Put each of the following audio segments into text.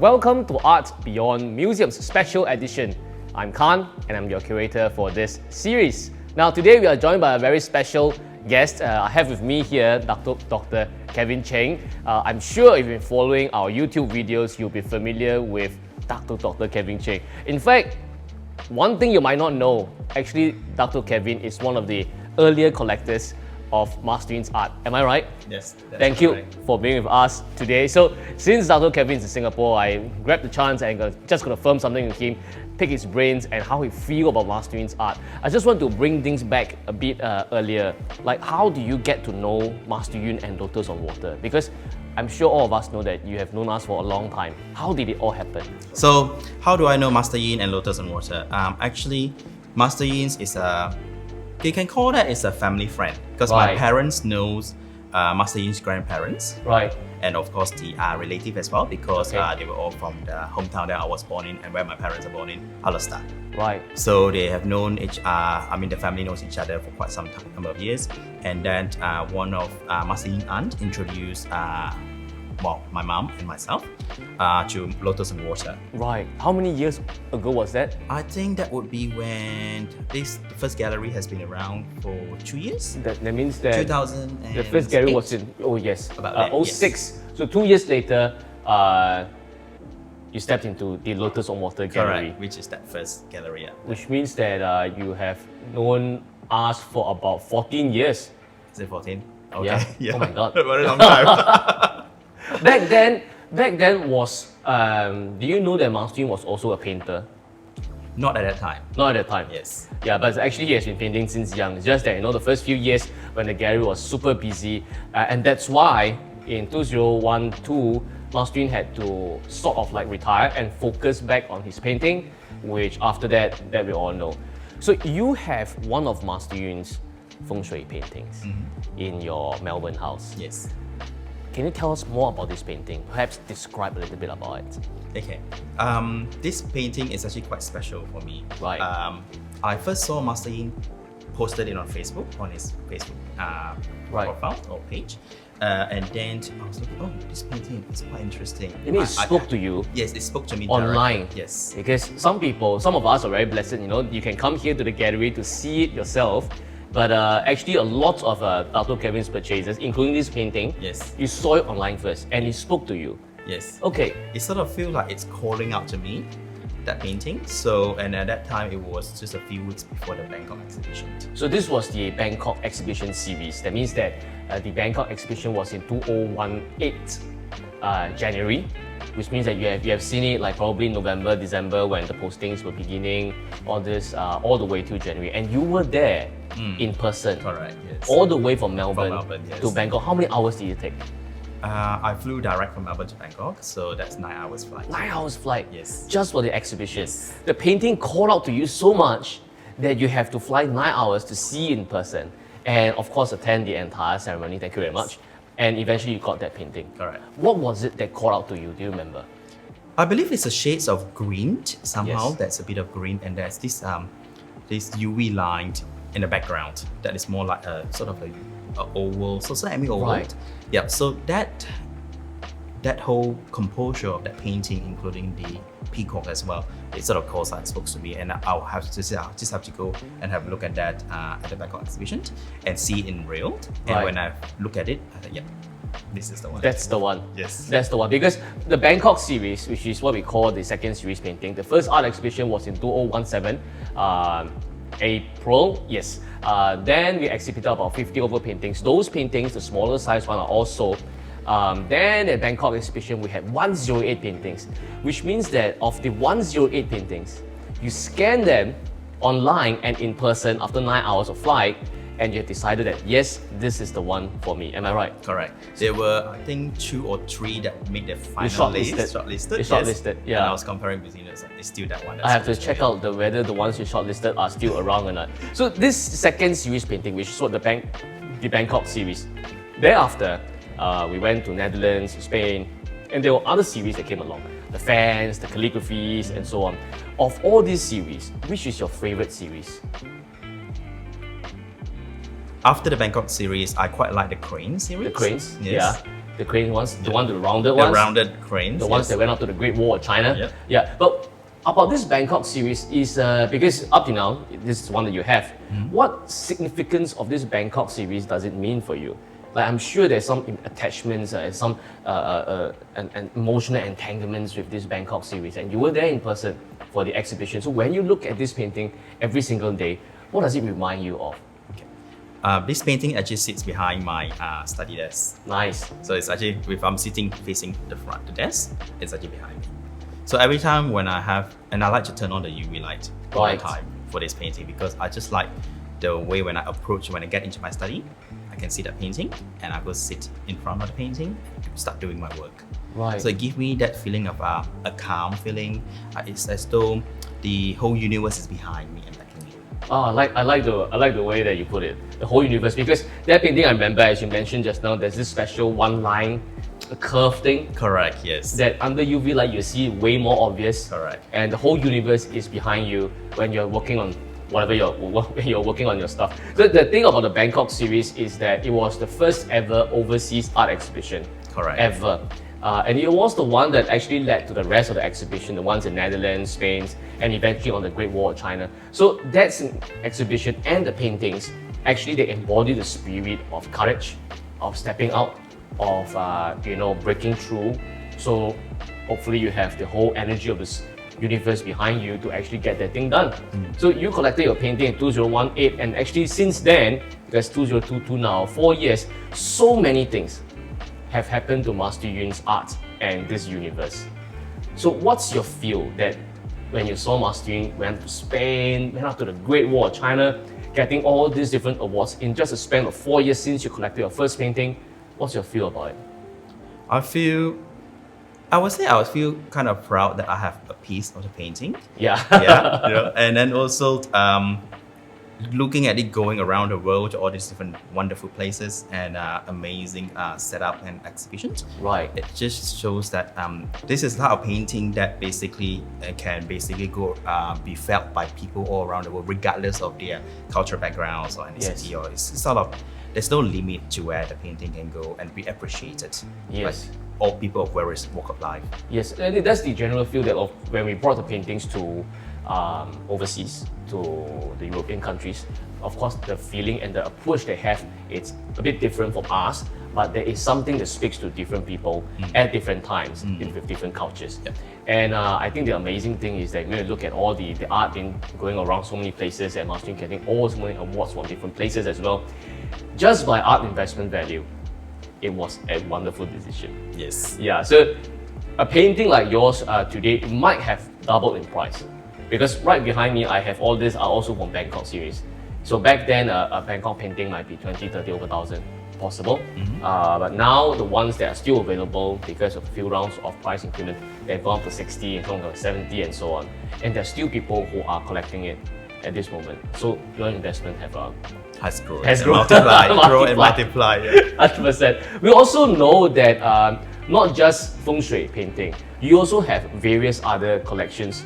Welcome to Art Beyond Museums Special Edition. I'm Khan and I'm your curator for this series. Now today we are joined by a very special guest. I have with me here Dato Dr Kevin Cheng. I'm sure if you've been following our YouTube videos, you'll be familiar with Dato Dr Kevin Cheng. In fact, one thing you might not know, actually Dato Kevin is one of the earlier collectors of Master Yun's art. Am I right? Yes. Thank you for being with us today. So since Dato Kevin's in Singapore, I grabbed the chance and just going to firm something with him, pick his brains and how he feels about Master Yun's art. I just want to bring things back a bit earlier. Like, how do you get to know Master Yun and Lotus on Water? Because I'm sure all of us know that you have known us for a long time. How did it all happen? So, how do I know Master Yun and Lotus on Water? Actually, Master Yun's is you can call that is a family friend because my parents knows Master Yun's grandparents. Right. And of course the relative as well because they were all from the hometown that I was born in and where my parents are born in, Halestar. Right. So they have known the family knows each other for quite some number of years. And then one of Master Yun's aunt introduced my mom and myself to Lotus on Water. Right. How many years ago was that? I think that would be when the first gallery has been around for 2 years. That means that 2000. the first gallery was in, about 06. Yes. So 2 years later, you stepped into the Lotus on Water gallery. Correct, which is that first gallery. Yeah. Which means that you have known us for about 14 years. Is it 14? Okay. Yeah. Oh my God. A very long time. Back then was, do you know that Master Yun was also a painter? Not at that time. Not at that time. Yes. Yeah, but actually he has been painting since young. It's just that, the first few years when the gallery was super busy, and that's why in 2012, Master Yun had to sort of like retire and focus back on his painting, which after that we all know. So you have one of Master Yun's fengshui paintings in your Melbourne house. Yes. Can you tell us more about this painting? Perhaps describe a little bit about it. Okay. This painting is actually quite special for me. Right. I first saw Master Yun posted it on Facebook, on his Facebook profile or page. And then I was like, oh, this painting is quite interesting. You mean it spoke to you? Yes, it spoke to me online. Directly. Yes. Because some of us are very blessed, you can come here to the gallery to see it yourself. But actually a lot of Dato Kevin's purchases, including this painting, you saw it online first and it spoke to you. Yes. Okay. It sort of feels like it's calling out to me, that painting. So, and at that time it was just a few weeks before the Bangkok exhibition. So this was the Bangkok exhibition series. That means that the Bangkok exhibition was in 2018 January, which means that you have seen it like probably November, December when the postings were beginning, all the way to January. And you were there in person. Correct, yes. All the way from Melbourne, yes. to Bangkok. How many hours did it take? I flew direct from Melbourne to Bangkok, so that's 9 hours flight. 9 hours flight? Yes. Just for the exhibition? Yes. The painting called out to you so much that you have to fly 9 hours to see in person and of course attend the entire ceremony. Thank you very much. And eventually you got that painting. Correct. What was it that called out to you? Do you remember? I believe it's a shades of green somehow. Yes. That's a bit of green, and there's this UV line in the background that is more like a sort of a oval, so semi-oval. Right. Yeah. So that whole composure of that painting, including the peacock as well, it sort of calls out, spoke to me, and I'll have to just have to go and have a look at that at the Bangkok exhibition and see it in real. And when I look at it, I thought, yeah, this is the one. That's the one. Yes. That's the one. Because the Bangkok series, which is what we call the second series painting, the first art exhibition was in 2017, April, yes. Then we exhibited about 50 over paintings. Those paintings, the smaller size one, are all sold. Then at Bangkok exhibition, we had 108 paintings, which means that of the 108 paintings, you scan them online and in person after 9 hours of flight, and you have decided that yes, this is the one for me. Am I right? Correct. There were, I think, 2 or 3 that made the final shortlisted. list. Shortlisted. You shortlisted, yeah. And I was comparing between us. It's still that one. I have to check out whether the ones you shortlisted are still around or not. So this second series painting, which is what the Bangkok series. Thereafter, we went to Netherlands, Spain, and there were other series that came along. The fans, the calligraphies, and so on. Of all these series, which is your favorite series? After the Bangkok series, I quite like the crane series. The cranes? Yes. Yeah. The crane ones, the one, the rounded The ones, rounded cranes. the ones that went up to the Great Wall of China. Yep. Yeah, but about this Bangkok series is because up to now this is one that you have. What significance of this Bangkok series does it mean for you? Like I'm sure there's some attachments, some and emotional entanglements with this Bangkok series, and you were there in person for the exhibition. So when you look at this painting every single day, what does it remind you of? This painting actually sits behind my study desk. Nice. So it's actually, if I'm sitting facing the front, the desk, it's actually behind me. So every time when I like to turn on the UV light all the time for this painting, because I just like the way when I get into my study, I can see the painting and I go sit in front of the painting and start doing my work. Right. So it gives me that feeling of a calm feeling. It's as though the whole universe is behind me and backing me. Oh, I like the way that you put it, the whole universe. Because that painting, I remember, as you mentioned just now, there's this special one line, a curve thing. Correct. Yes. That under UV light you see way more obvious. Correct. And the whole universe is behind you when you're working on whatever you're working on your stuff. So the thing about the Bangkok series is that it was the first ever overseas art exhibition. Correct. Ever. And it was the one that actually led to the rest of the exhibition, the ones in Netherlands, Spain, and eventually on the Great Wall of China. So that's an exhibition, and the paintings, actually they embody the spirit of courage, of stepping out, of breaking through. So hopefully you have the whole energy of this universe behind you to actually get that thing done. So you collected your painting in 2018, and actually since then, because 2022 now, 4 years, so many things have happened to Master Yun's art and this universe. So what's your feel that when you saw Master Yun went to Spain, went up to the Great Wall of China, getting all these different awards in just a span of 4 years since you collected your first painting? What's your feel about it? I would say I would feel kind of proud that I have a piece of the painting. Yeah. Yeah. And then also looking at it going around the world to all these different wonderful places and amazing setup and exhibitions. Right. It just shows that this is not a painting that basically can go be felt by people all around the world, regardless of their cultural backgrounds or ethnicity. Yes. Or it's sort of, there's no limit to where the painting can go and be appreciated. Yes. By all people of various walk of life. Yes, and that's the general feel that when we brought the paintings to overseas, to the European countries. Of course, the feeling and the approach they have, it's a bit different from us, but there is something that speaks to different people at different times with different cultures. Yep. And I think the amazing thing is that when you look at all the art being going around so many places and Master Yun getting all so many awards from different places as well, just by art investment value, it was a wonderful decision. Yes. Yeah, so a painting like yours today might have doubled in price. Because right behind me, I have all these are also from Bangkok series. So back then, a Bangkok painting might be 20, 30, over 1,000 possible. But now the ones that are still available because of a few rounds of price increment, they've gone up to 60 and gone to 70 and so on. And there's still people who are collecting it at this moment. So your investment Has grown. multiplied. Grown and multiplied. Yeah. 100%. We also know that not just feng shui painting, you also have various other collections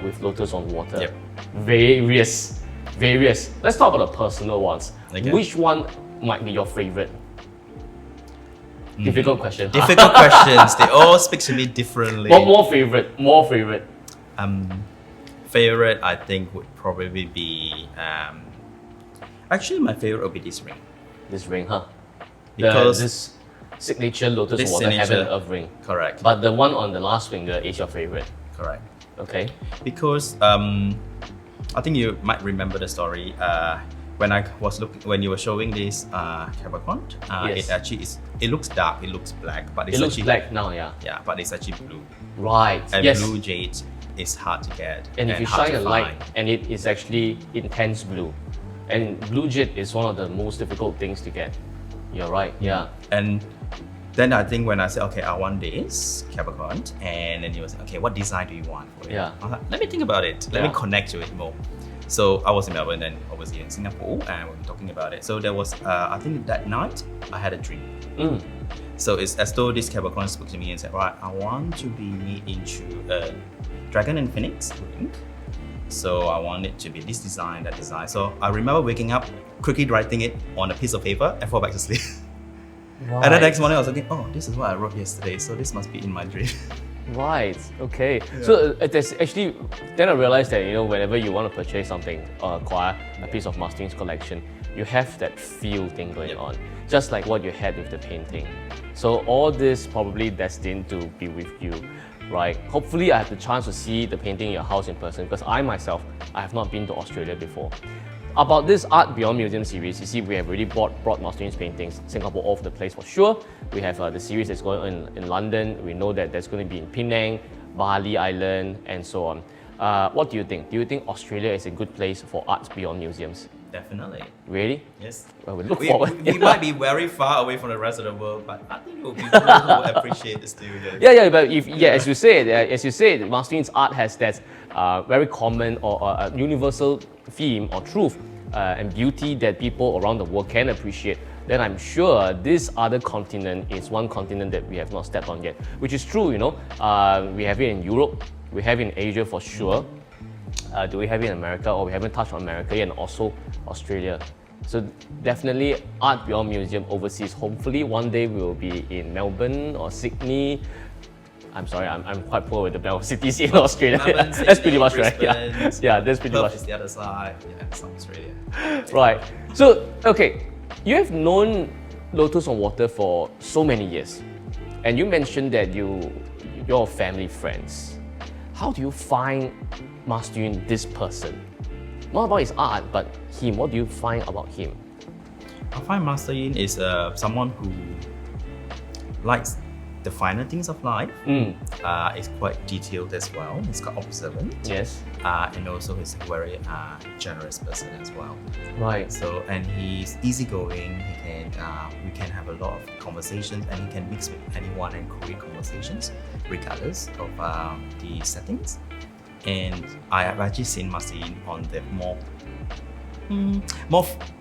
with Lotus on water. Yep. Various. Let's talk about the personal ones. Okay. Which one might be your favorite? Difficult question. Difficult questions. They all speak to me differently. More favorite. Favorite, I think, would probably be. Actually, my favorite would be this ring. This ring, huh? Because this signature Lotus this water signature- heaven and earth ring. Correct. But the one on the last finger is your favorite. Correct. Okay. Because I think you might remember the story when you were showing this Capricorn. Yes. It actually it looks dark, it looks black, but it's It looks actually black now, yeah. Yeah, but it's actually blue. Right. And yes. blue jade is hard to get. And if you hard shine a to light, find. and it is actually intense blue, and blue jade is one of the most difficult things to get. You're right. Yeah. And then I think when I said, okay, I want this Capricorn, and then he was like, okay, what design do you want for it? Yeah. I was like, let me think about it. Let me Yeah. connect to it more. So I was in Melbourne and obviously in Singapore, and we were talking about it. So there was, I think that night, I had a dream. So it's as though this Capricorn spoke to me and said, right, I want to be into a dragon and phoenix ring. So I want it to be this design, that design. So I remember waking up, quickly writing it on a piece of paper and fall back to sleep. And then the next morning I was thinking, oh, this is what I wrote yesterday, so this must be in my dream. Right. Okay. Yeah. So there's actually. Then I realized that whenever you want to purchase something or acquire a piece of Martin's collection, you have that feel thing going on, just like what you had with the painting. So all this probably destined to be with you, right? Hopefully, I have the chance to see the painting in your house in person because I myself, I have not been to Australia before. About this Art Beyond Museum series, you see, we have already brought Martin's paintings Singapore all over the place for sure. We have the series that's going on in London. We know that there's going to be in Penang, Bali Island, and so on. What do you think? Do you think Australia is a good place for Art Beyond Museums? Definitely. Really? Yes. Well, we look forward. We might be very far away from the rest of the world, but I think it will be people who appreciate the studio. But as you said, Martin's art has that very common or universal theme or truth and beauty that people around the world can appreciate. Then I'm sure this other continent is one continent that we have not stepped on yet, which is true. We have it in Europe, we have it in Asia for sure. Do we have it in America? Or we haven't touched on America yet, and also Australia. So definitely Art Beyond Museum overseas. Hopefully one day we will be in Melbourne or Sydney. I'm sorry, I'm quite poor with the cities in Australia. Melbourne, Sydney, that's pretty much Brisbane, right. Yeah, that's pretty much. Is the other side. Yeah, South Australia. Right. So okay, you have known Lotus on Water for so many years, and you mentioned that you're family friends. How do you find Master Yun, this person? Not about his art, but him. What do you find about him? I find Master Yin is someone who likes the finer things of life. Is quite detailed as well. He's quite observant. Yes. And also he's a very generous person as well. Right. So, and he's easygoing. We can have a lot of conversations, and he can mix with anyone and create conversations, regardless of the settings. And I have actually seen Master Yin on the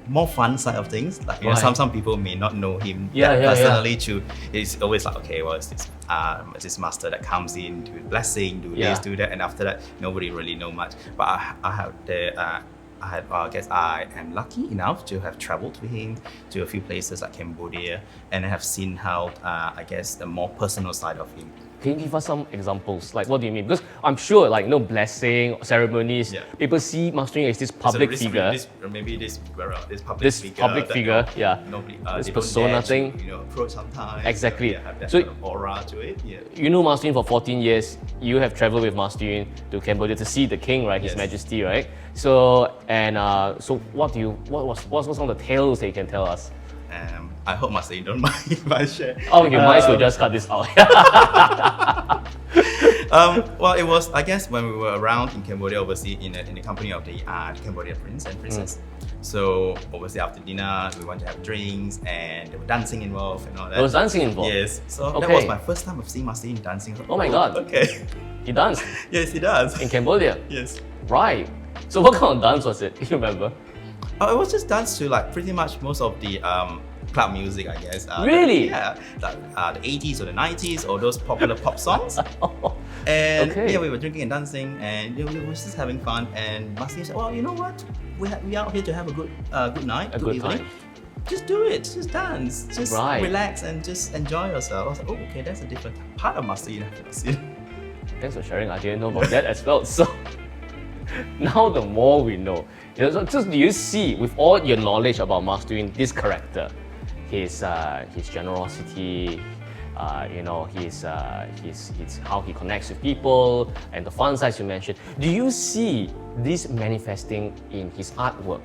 more fun side of things. Like some people may not know him personally. Too, it's always like, okay, well, it's this master that comes in, do blessing, do this, do that, and after that, nobody really know much. But I guess I am lucky enough to have traveled with him to a few places like Cambodia, and I have seen how I guess the more personal side of him. Can you give us some examples? Like, what do you mean? Because I'm sure, blessing, ceremonies, people see Master Yun as this public figure. This public figure, Nobody, this persona thing. Approach sometimes. Exactly. Have that So kind of aura to it. Yeah. You know Master Yun for 14 years. You have traveled with Master Yun to Cambodia to see the king, right? His Majesty, right? So what's some of the tales that you can tell us? I hope Master Yin don't mind if I share. Oh, you might as well just cut this out. Well, it was, I guess, when we were around in Cambodia, obviously in the company of the Cambodia prince and princess. So obviously after dinner, we went to have drinks, and there was dancing involved and all that. There was dancing involved? Yes. So that was my first time of seeing Master Yin dancing. Oh my God. Okay. He danced? Yes, he does. In Cambodia? Yes. Right. So what kind of dance was it? You remember? It was just dance to pretty much most of the club music, I guess. Really? The 80s or the 90s or those popular pop songs. And we were drinking and dancing, and we were just having fun. And Master said, "Well, you know what? We are out here to have a good night, good evening. Time. Just do it. Just dance. Just relax and just enjoy yourself." I was like, "Oh, okay, that's a different part of Master Yin I've seen." Thanks for sharing. I didn't know about that as well. So now the more we know. So just do you see, with all your knowledge about Master Yun, this character, his generosity, his how he connects with people, and the fun sides you mentioned. Do you see this manifesting in his artwork?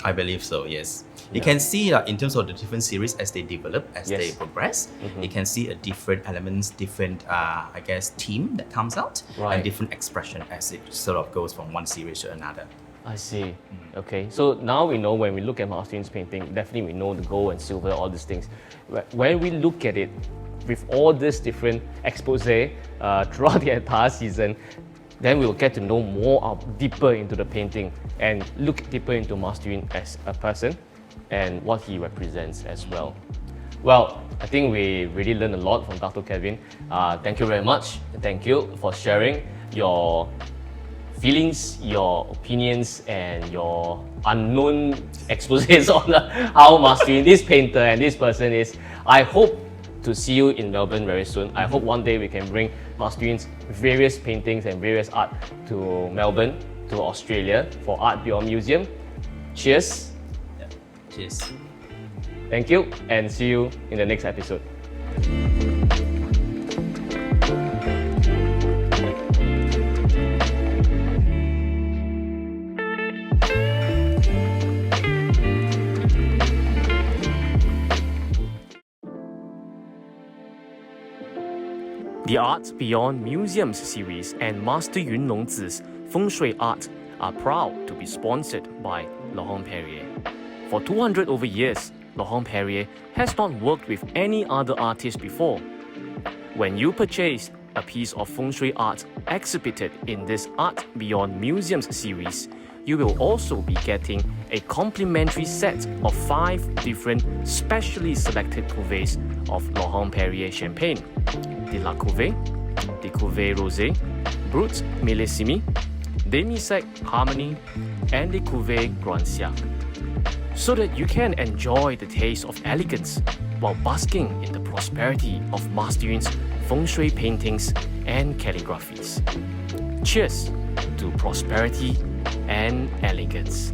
I believe so, yes. You can see in terms of the different series as they develop, as they progress, you can see a different elements, different, I guess, theme that comes out, and different expression as it sort of goes from one series to another. I see. Okay, so now we know when we look at Master Yun's painting, definitely we know the gold and silver, all these things. When we look at it with all this different expose throughout the entire season, then we will get to know more deeper into the painting and look deeper into Master Yun as a person and what he represents as well. Well, I think we really learned a lot from Dr. Kevin. Thank you very much. Thank you for sharing your feelings, your opinions, and your unknown exposés on how masculine this painter and this person is. I hope to see you in Melbourne very soon. I hope one day we can bring Masculine's various paintings and various art to Melbourne, to Australia for Art Beyond Museum. Cheers. Yeah. Cheers. Thank you and see you in the next episode. The Art Beyond Museums series and Master Yun Longzi's Feng Shui art are proud to be sponsored by Laurent-Perrier. For 200 over years, Laurent-Perrier has not worked with any other artist before. When you purchase a piece of Feng Shui art exhibited in this Art Beyond Museums series, you will also be getting a complimentary set of 5 different specially selected cuvées of Laurent-Perrier champagne: the La Cuvée, the Cuvée Rosé, Brut Millésimé, Demi-Sec Harmony, and the Cuvée Siècle, so that you can enjoy the taste of elegance while basking in the prosperity of Master Yun's Feng Shui paintings and calligraphies. Cheers to prosperity and elegance.